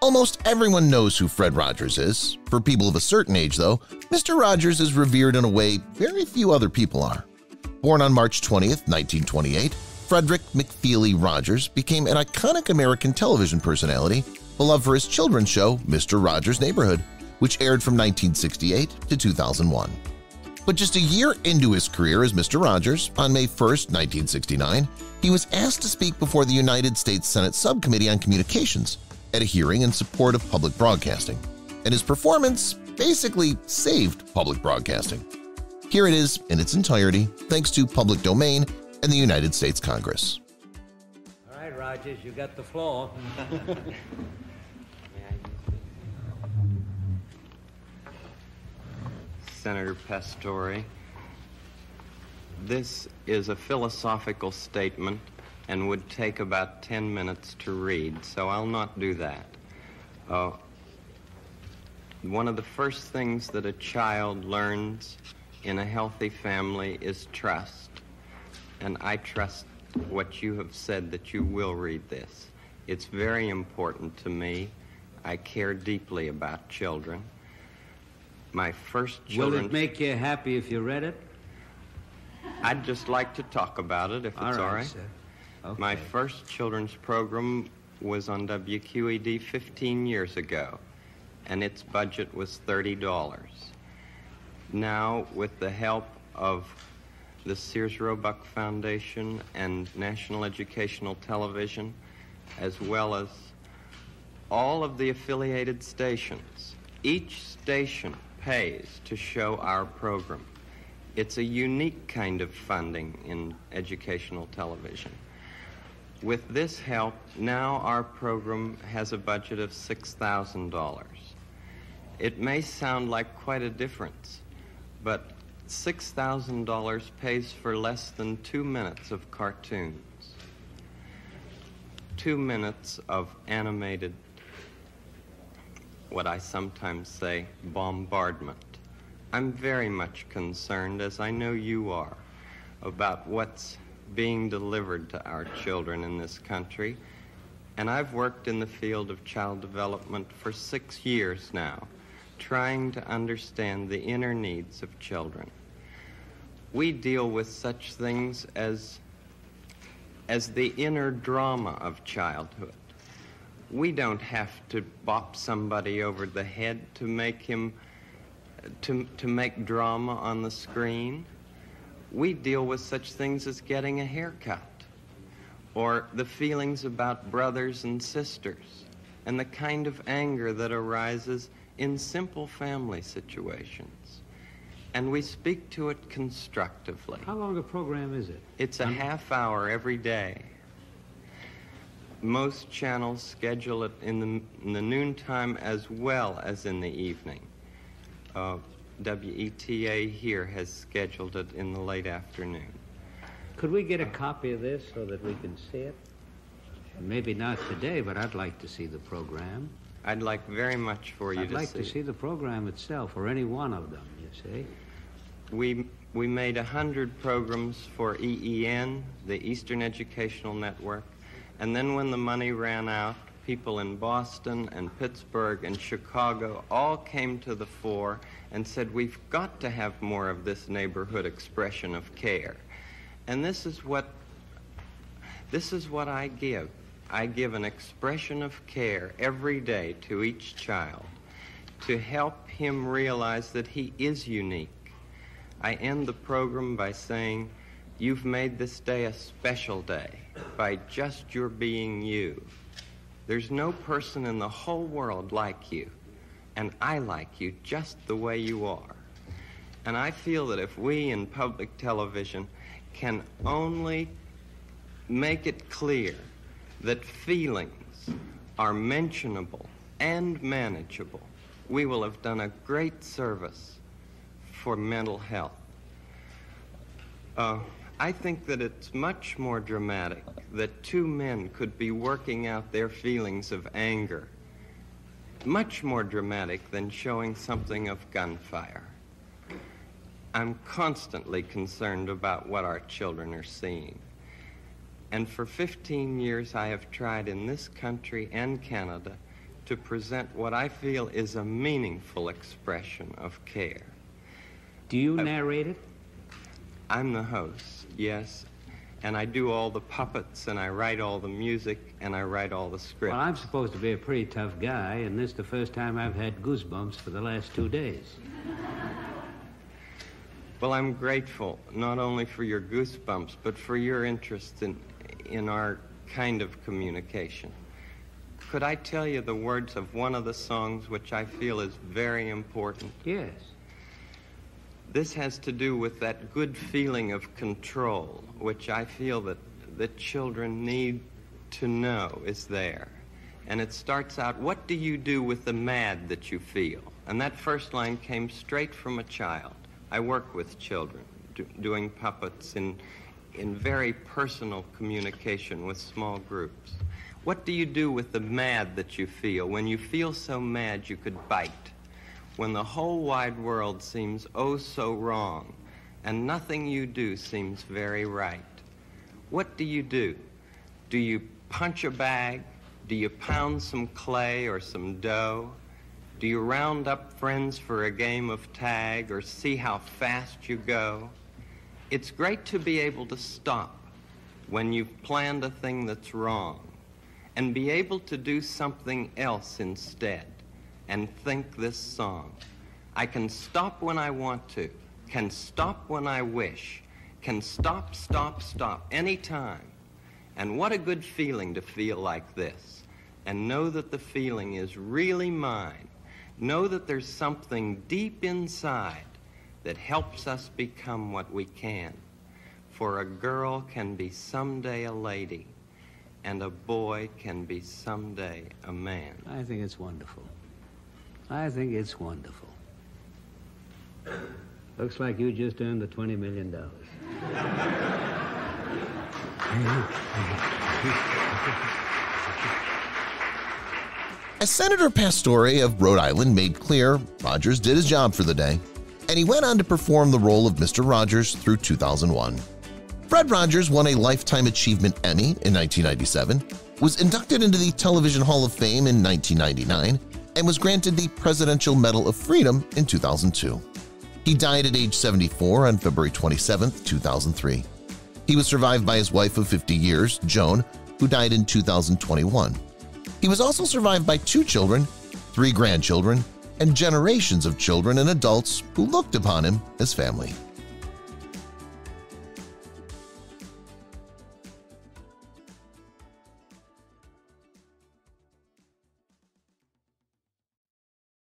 Almost everyone knows who Fred Rogers is. For people of a certain age, though, Mr. Rogers is revered in a way very few other people are. Born on March 20th, 1928, Frederick McFeely Rogers became an iconic American television personality, beloved for his children's show Mr. Rogers' Neighborhood, which aired from 1968 to 2001. But just a year into his career as Mr. Rogers, on May 1, 1969, he was asked to speak before the United States Senate Subcommittee on Communications at a hearing in support of public broadcasting, and his performance basically saved public broadcasting. Here it is in its entirety, thanks to public domain and the United States Congress. All right, Rogers, you got the floor. Senator Pastore, this is a philosophical statement and would take about 10 minutes to read, so I'll not do that. One of the first things that a child learns in a healthy family is trust, and I trust what you have said that you will read this. It's very important to me. I care deeply about children. My first children... Will it make you happy if you read it? I'd just like to talk about it, if it's all right. Sir. Okay. My first children's program was on WQED 15 years ago, and its budget was $30. Now, with the help of the Sears Roebuck Foundation and National Educational Television, as well as all of the affiliated stations, each station pays to show our program. It's a unique kind of funding in educational television. With this help, now our program has a budget of $6,000. It may sound like quite a difference, but $6,000 pays for less than 2 minutes of cartoons, 2 minutes of animated, what I sometimes say, bombardment. I'm very much concerned, as I know you are, about what's being delivered to our children in this country. And I've worked in the field of child development for 6 years now, trying to understand the inner needs of children. We deal with such things as the inner drama of childhood. We don't have to bop somebody over the head to make him, to make drama on the screen. We deal with such things as getting a haircut, or the feelings about brothers and sisters, and the kind of anger that arises in simple family situations. And we speak to it constructively. How long a program is it? It's a half hour every day. Most channels schedule it in the noontime as well as in the evening. WETA here has scheduled it in the late afternoon. Could we get a copy of this so that we can see it? Maybe not today, but I'd like to see the program. I'd like very much for you to see. I'd like to see the program itself, or any one of them, you see. We made 100 programs for EEN, the Eastern Educational Network, and then when the money ran out, people in Boston and Pittsburgh and Chicago all came to the fore and said, we've got to have more of this neighborhood expression of care. And this is what I give. I give an expression of care every day to each child to help him realize that he is unique. I end the program by saying, you've made this day a special day by just your being you. There's no person in the whole world like you, and I like you just the way you are. And I feel that if we in public television can only make it clear that feelings are mentionable and manageable, we will have done a great service for mental health. I think that it's much more dramatic that two men could be working out their feelings of anger. Much more dramatic than showing something of gunfire. I'm constantly concerned about what our children are seeing. And for 15 years I have tried in this country and Canada to present what I feel is a meaningful expression of care. Do you narrate it? I'm the host, yes, and I do all the puppets, and I write all the music, and I write all the script. Well, I'm supposed to be a pretty tough guy, and this is the first time I've had goosebumps for the last 2 days. Well, I'm grateful not only for your goosebumps, but for your interest in our kind of communication. Could I tell you the words of one of the songs which I feel is very important? Yes. This has to do with that good feeling of control, which I feel that children need to know is there. And it starts out, what do you do with the mad that you feel? And that first line came straight from a child. I work with children, doing puppets in very personal communication with small groups. What do you do with the mad that you feel? When you feel so mad you could bite. When the whole wide world seems oh so wrong, and nothing you do seems very right. What do you do? Do you punch a bag? Do you pound some clay or some dough? Do you round up friends for a game of tag or see how fast you go? It's great to be able to stop when you've planned a thing that's wrong and be able to do something else instead and think this song. I can stop when I want to, can stop when I wish, can stop, stop, stop anytime. And what a good feeling to feel like this and know that the feeling is really mine. Know that there's something deep inside that helps us become what we can. For a girl can be someday a lady, and a boy can be someday a man. I think it's wonderful. I think it's wonderful. Looks like you just earned the $20 million. As Senator Pastore of Rhode Island made clear, Rogers did his job for the day, and he went on to perform the role of Mr. Rogers through 2001. Fred Rogers won a Lifetime Achievement Emmy in 1997, was inducted into the Television Hall of Fame in 1999, and was granted the Presidential Medal of Freedom in 2002. He died at age 74 on February 27, 2003. He was survived by his wife of 50 years, Joan, who died in 2021. He was also survived by 2 children, 3 grandchildren, and generations of children and adults who looked upon him as family.